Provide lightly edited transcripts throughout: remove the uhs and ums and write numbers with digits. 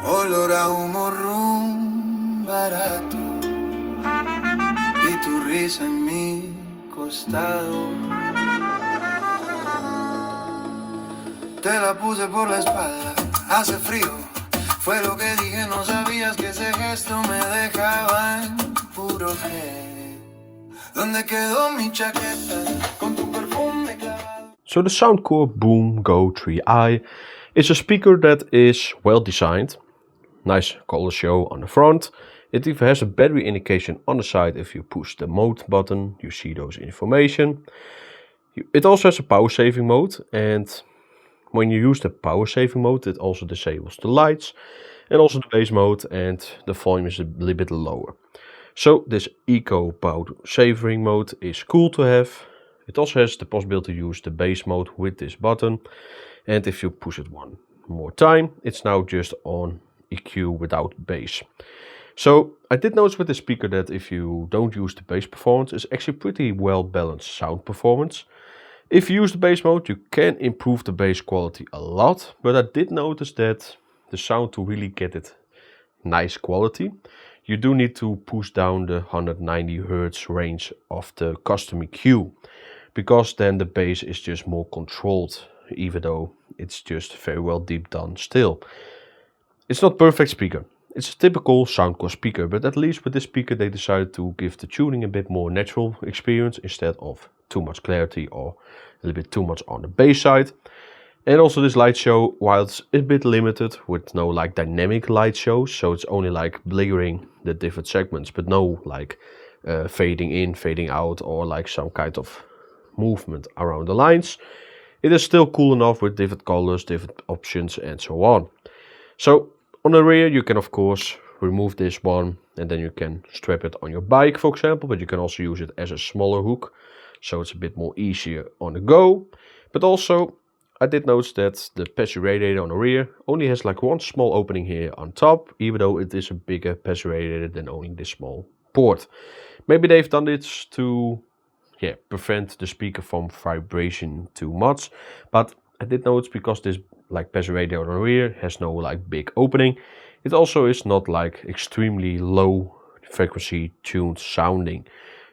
olor a humo rum barato y tu risa en mi costado. Te la puse por la espalda, hace frío, fue lo que dije, no sabías que ese gesto me dejaba en puro gel. ¿Dónde quedó mi chaqueta con tu perfume clavado? So the Soundcore Boom Go 3i is a speaker that is well designed. Nice color show on the front. It even has a battery indication on the side. If you push the mode button, you see those information. It also has a power saving mode, and when you use the power saving mode, it also disables the lights and also the bass mode, and the volume is a little bit lower. So this eco power saving mode is cool to have. It also has the possibility to use the bass mode with this button, and if you push it one more time, it's now just on EQ without bass. So I did notice with the speaker that if you don't use the bass performance, it's actually pretty well balanced sound performance. If you use the bass mode, you can improve the bass quality a lot, but I did notice that the sound, to really get it nice quality, you do need to push down the 190 Hz range of the custom EQ, because then the bass is just more controlled, even though it's just very well deep done still. It's not perfect speaker. It's a typical Soundcore speaker, but at least with this speaker they decided to give the tuning a bit more natural experience instead of too much clarity or a little bit too much on the bass side. And also this light show, while it's a bit limited with no like dynamic light shows, so it's only like blurring the different segments, but no like fading in, fading out, or like some kind of movement around the lines. It is still cool enough with different colors, different options, and so on. So on the rear you can of course remove this one, and then you can strap it on your bike, for example, but you can also use it as a smaller hook, so it's a bit more easier on the go. But also I did notice that the passive radiator on the rear only has like one small opening here on top, even though it is a bigger passive radiator than only this small port. Maybe they've done this to prevent the speaker from vibration too much, but I did notice because this like passive radiator on the rear has no like big opening, it also is not like extremely low frequency tuned sounding.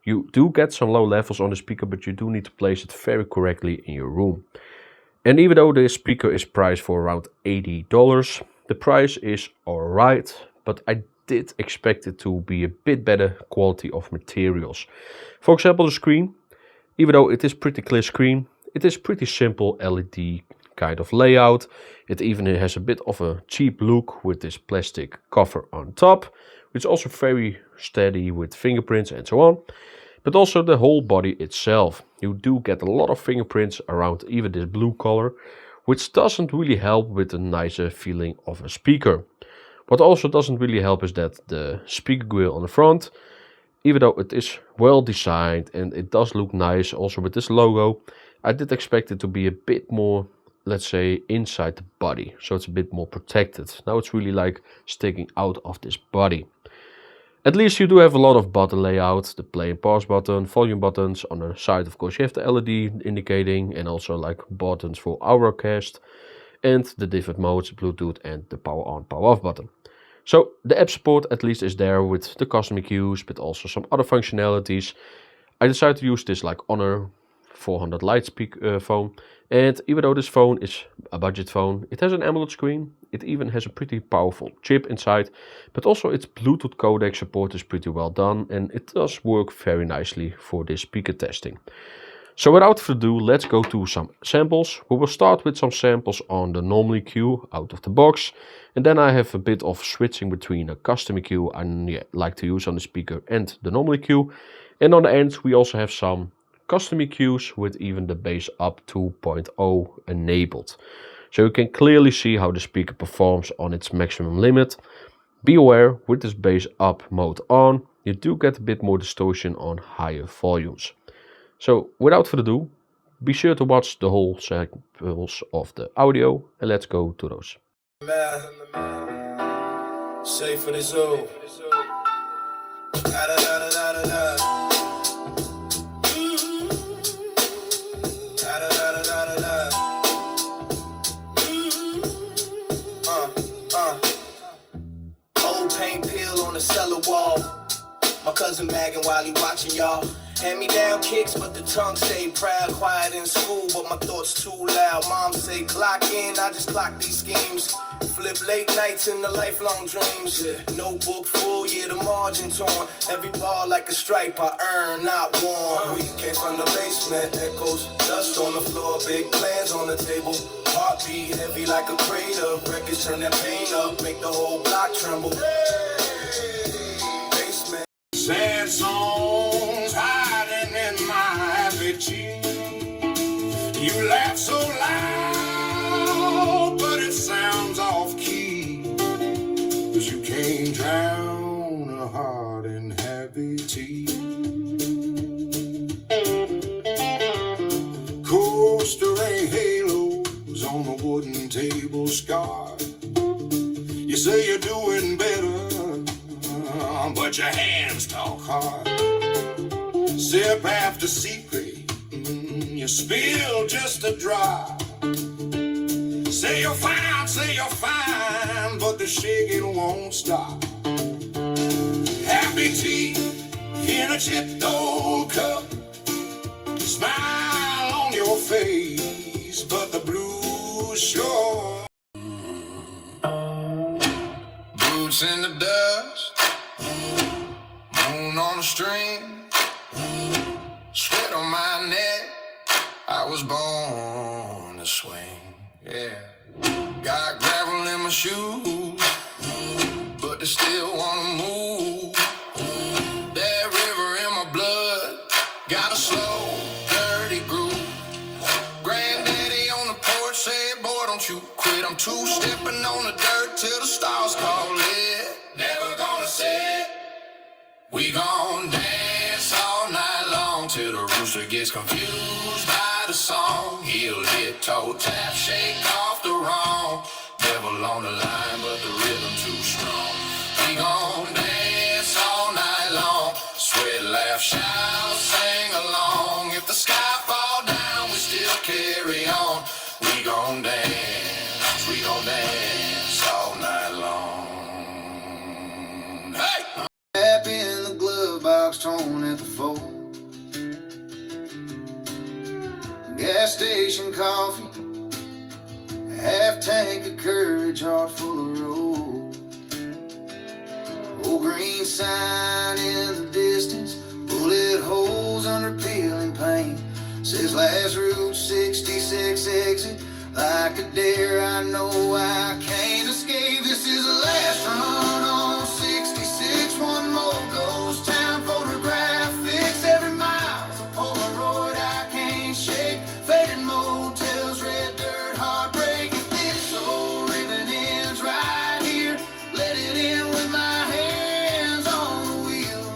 You do get some low levels on the speaker, but you do need to place it very correctly in your room. And even though this speaker is priced for around $80, the price is alright, but I did expect it to be a bit better quality of materials. For example, the screen, even though it is pretty clear screen, it is pretty simple LED kind of layout. It even has a bit of a cheap look with this plastic cover on top, which is also very steady with fingerprints and so on. But also the whole body itself. You do get a lot of fingerprints around even this blue color, which doesn't really help with the nicer feeling of a speaker. What also doesn't really help is that the speaker grill on the front, even though it is well designed and it does look nice also with this logo, I did expect it to be a bit more, let's say, inside the body, so it's a bit more protected. Now it's really like sticking out of this body. At least you do have a lot of button layout, the play and pause button, volume buttons. On the side of course you have the LED indicating, and also like buttons for Auracast and the different modes, Bluetooth and the power on, power off button. So the app support at least is there with the custom EQs, but also some other functionalities. I decided to use this like Honor 400 Lite phone, and even though this phone is a budget phone, it has an AMOLED screen, it even has a pretty powerful chip inside, but also its Bluetooth codec support is pretty well done, and it does work very nicely for this speaker testing. So without further ado, let's go to some samples. We will start with some samples on the normal EQ out of the box, and then I have a bit of switching between a custom EQ I like to use on the speaker and the normal EQ, and on the end we also have some custom EQs with even the bass up 2.0 enabled. So you can clearly see how the speaker performs on its maximum limit. Be aware, with this bass up mode on, you do get a bit more distortion on higher volumes. So without further ado, be sure to watch the whole samples of the audio, and let's go to those. Safe for the zoo. the cellar wall. My cousin magging while he watching y'all. Hand me down kicks, but the tongue stay proud. Quiet in school, but my thoughts too loud. Mom say clock in, I just clock these schemes. Flip late nights in the lifelong dreams. Notebook full, yeah, the margin torn. Every bar like a stripe, I earn, not one. We came from the basement, echoes, dust on the floor, big plans on the table. Heartbeat heavy like a crater. Records turn that pain up, make the whole block tremble. Basement. Sad songs hiding in my happy teeth. You laugh so loud, but it sounds off key. 'Cause you can't drown a heart in happy tea. Coaster and halos on the wooden table scar. You say you're doing better, but your hands talk hard. Sip after secret, you spill just a drop. Say you're fine, but the shaking won't stop. Happy tea in a chipped old cup. Smile on your face, but the blues sure. Boots in the dust, moon on the stream, sweat on my neck. I was born to swing, yeah. Got gravel in my shoes, but they still wanna move. That river in my blood got a slow, dirty groove. Granddaddy on the porch said, boy, don't you quit. I'm two-stepping on the dirt till the stars call it. Never gonna sit. We gon' dance all night long till the rooster gets confused by the song. He'll hit toe tap, shake off the wrong. Devil on the line, but the rhythm too strong. We gon' dance all night long. Sweat, laugh, shout, sing along. If the sky fall down, we still carry on. We gon' dance all night long. Hey! Happy in the glove box, torn at the fold. Gas station coffee, half tank of courage, heart full of road. Old green sign in the distance, bullet holes under peeling paint. Says last route 66 exit. Like a dare, I know I can't escape. This is the last run on 66. One more ghost town photographics. Every mile's a Polaroid I can't shake. Faded motels, red dirt, heartbreak. If this old ribbon ends right here, let it end with my hands on the wheel.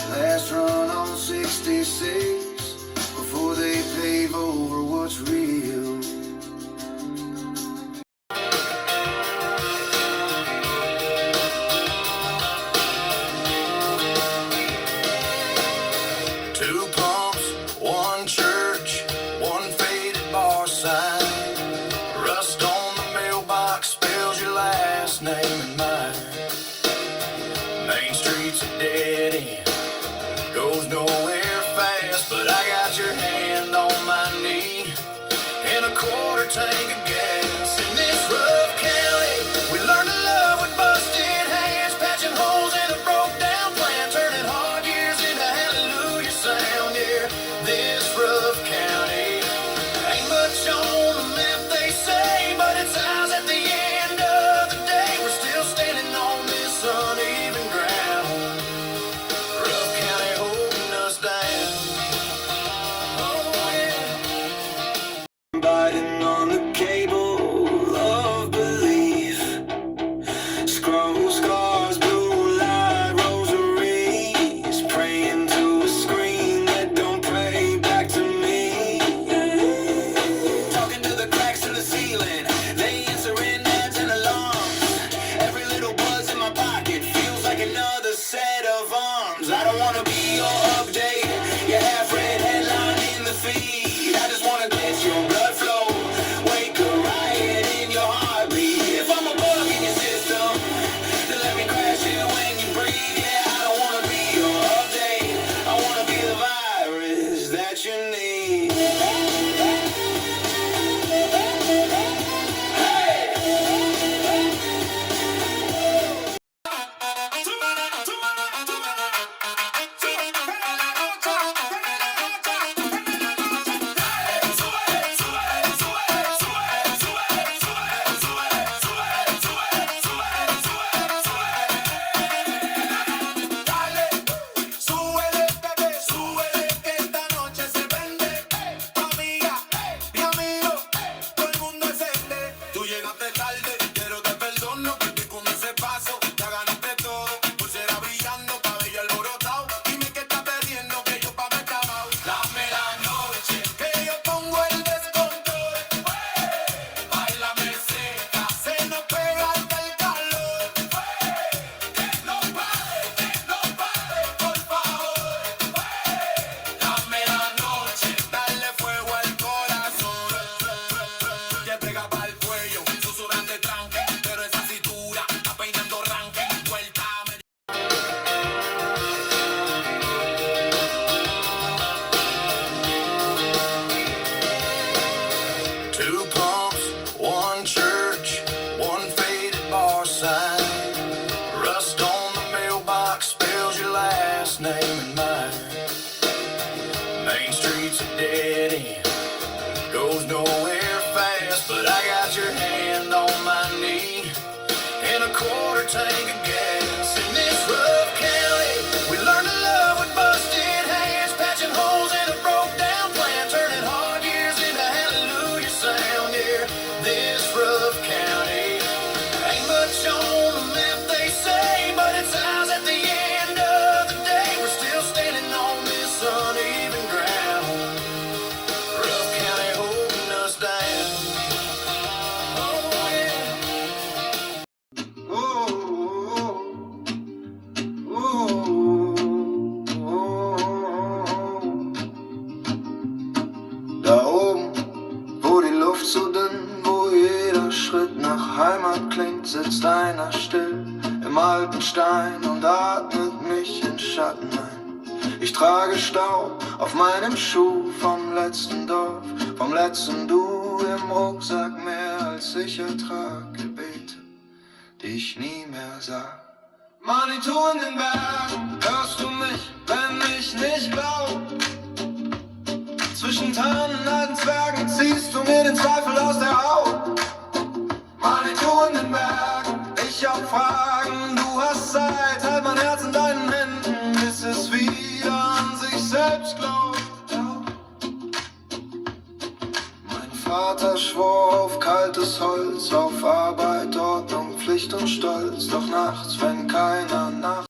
Last run on 66 before they pave over what's real. tank of gas. In this rough county, we learned to love with busted hands, patching holes in a broke down plan, turning hard years into hallelujah sound. Yeah, this rough county ain't much on the map, they say, but it's ours at the end of the day. We're still standing on this uneven ground. Rough county holding us down. Oh yeah. Da oben, wo die Luft so dünn, wo jeder Schritt nach Heimat klingt, sitzt einer still im alten Stein und atmet mich in Schatten ein. Ich trage Staub auf meinem Schuh vom letzten Dorf, vom letzten Du im Rucksack, mehr als ich ertrag. Gebete, die ich nie mehr sag. Manitou in den Bergen, hörst du mich, wenn ich nicht glaub? Zwischen Tannen, alten Zwergen ziehst du mir den Zweifel aus der Haut. Manitou in den Bergen, ich hab Fragen, du hast Zeit, halt mein Herz in deinen Händen, bis es wieder an sich selbst glaubt. Mein Vater schwor auf kaltes Holz, auf Arbeit, Ordnung, Pflicht und Stolz, doch nachts, wenn keiner nach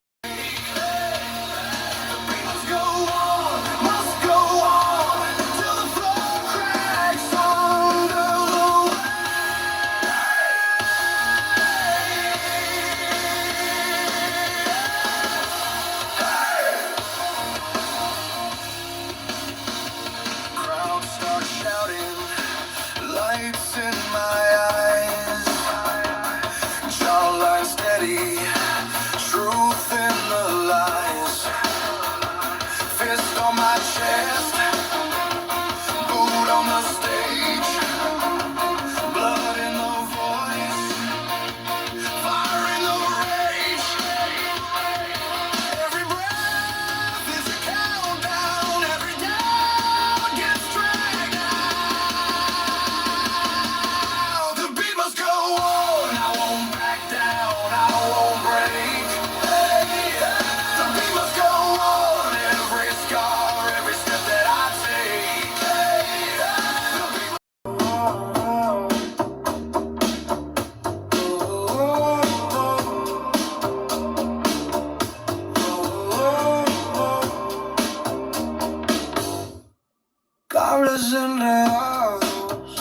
cables enredados,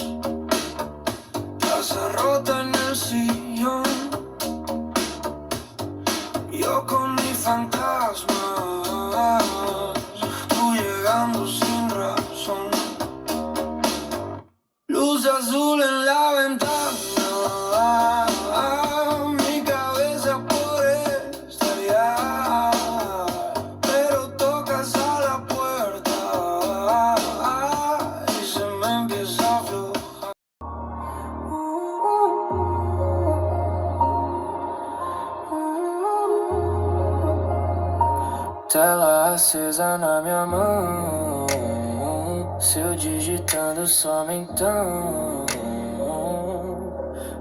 taza rota en el sillón, yo con mi fantasma, tú llegando sin razón, luz azul en la ventana, mi cabeza por estallar, pero tocas a la puerta. Tela acesa na minha mão, seu digitando só então.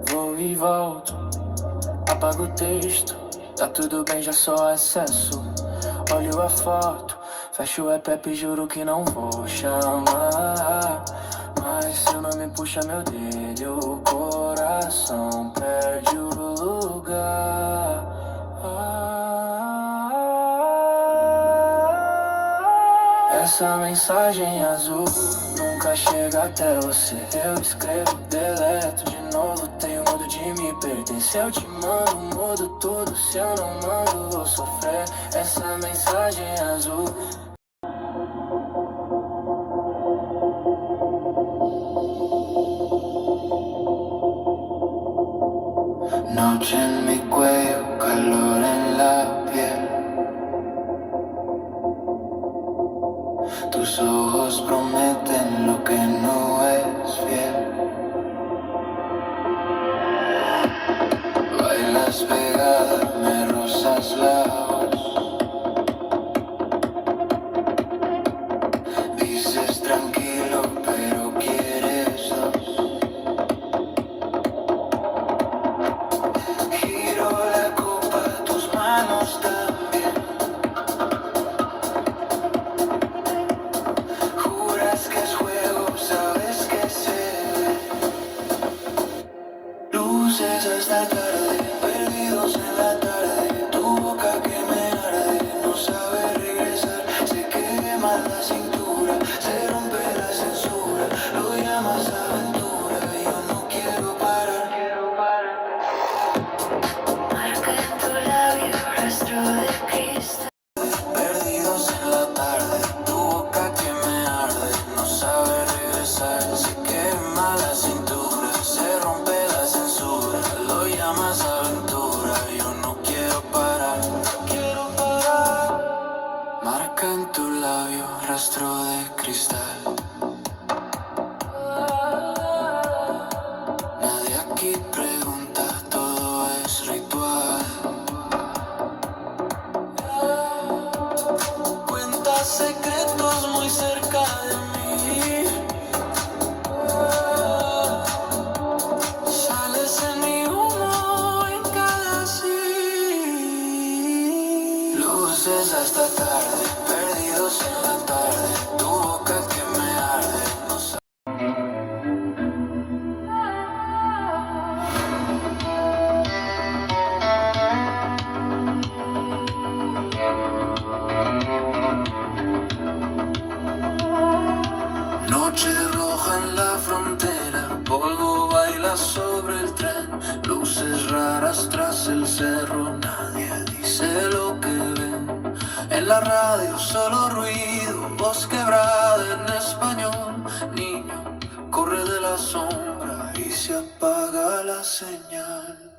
Vou e volto, apago o texto, tá tudo bem, já só acesso. Olho a foto, fecho o app e juro que não vou chamar. Mas seu nome puxa meu dedo, o coração perde o lugar. Essa mensagem azul nunca chega até você. Eu escrevo, deleto de novo, tenho medo de me perder. Se eu te mando, mudo tudo. Se eu não mando, vou sofrer. Essa mensagem azul. Noche en mi cuello, calor en la piel. Tus ojos prometen lo que no es fiel. Bailas pegada, me rozas la voz. Dices tranquilo, pero quieres dos. Giro la luces hasta tarde, perdidos en la tarde, tu boca que me arde, no sabe regresar, se quema la cintura, se rompe la censura, lo llamas aventura, yo no quiero parar. Marca en tu labio, rastro de Cristo. Perdidos en la tarde, tu boca que me arde, no sabe regresar, se quema la cintura, se rompe la censura, lo llamas aventura, yo no quiero parar, no quiero parar. Marca en tu labio, rastro de cristal. Nadie aquí pregunta, todo es ritual. Cuentas secretos muy cerca de mí. Sales en mi humo en cada sí. Luces hasta tarde, perdidos en la tarde, tu boca que me arde, no sabe. Noche roja en la frontera, polvo baila sobre el tren, luces raras tras el cerro, nadie dice lo que ven. En la radio solo ruido, voz quebrada en español, niño corre de la sombra y se apaga la señal.